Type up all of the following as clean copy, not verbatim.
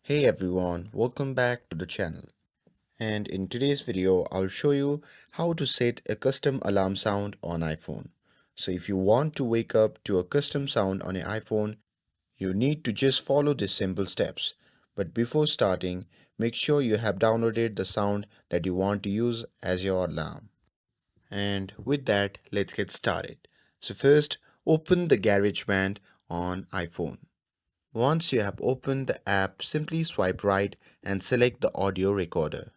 Hey everyone, welcome back to the channel. And in today's video, I'll show you how to set a custom alarm sound on iPhone. So if you want to wake up to a custom sound on an iPhone, you need to just follow these simple steps. But before starting, make sure you have downloaded the sound that you want to use as your alarm. And with that, let's get started. So first, open the GarageBand on iPhone. Once you have opened the app, simply swipe right and select the audio recorder.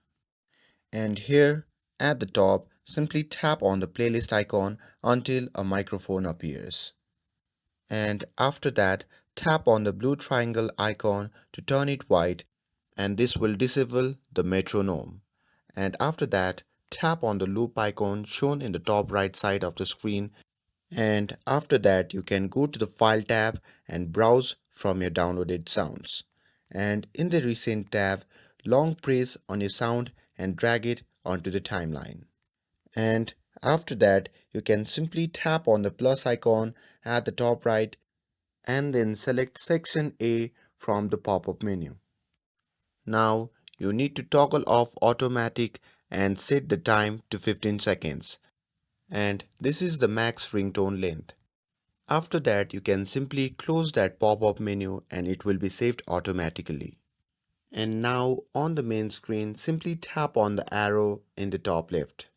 And here at the top, simply tap on the playlist icon until a microphone appears. And after that, tap on the blue triangle icon to turn it white, and this will disable the metronome. And after that, tap on the loop icon shown in the top right side of the screen, and after that you can go to the File tab and browse from your downloaded sounds. And in the Recent tab, long press on your sound and drag it onto the timeline. And after that, you can simply tap on the plus icon at the top right and then select Section A from the pop-up menu. Now you need to toggle off automatic and set the time to 15 seconds. And this is the max ringtone length. After that, you can simply close that pop-up menu and it will be saved automatically. And now on the main screen, simply tap on the arrow in the top left.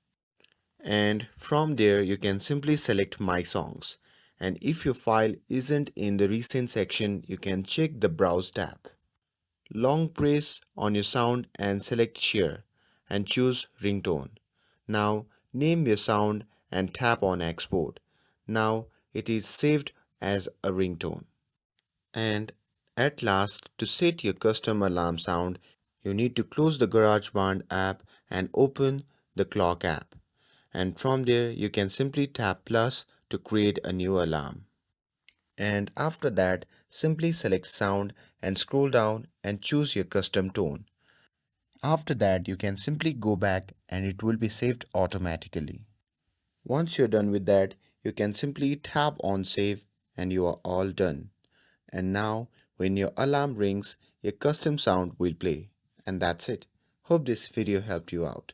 And from there, you can simply select My Songs. And if your file isn't in the recent section, you can check the Browse tab. Long press on your sound and select Share and choose Ringtone. Now name your sound and tap on Export. Now it is saved as a ringtone. And at last, to set your custom alarm sound, you need to close the GarageBand app and open the Clock app. And from there, you can simply tap plus to create a new alarm. And after that, simply select sound and scroll down and choose your custom tone. After that, you can simply go back and it will be saved automatically. Once you're done with that, you can simply tap on save and you are all done. And now, when your alarm rings, your custom sound will play. And that's it. Hope this video helped you out.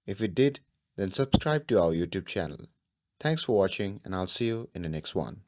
If it did, then subscribe to our YouTube channel. Thanks for watching and I'll see you in the next one.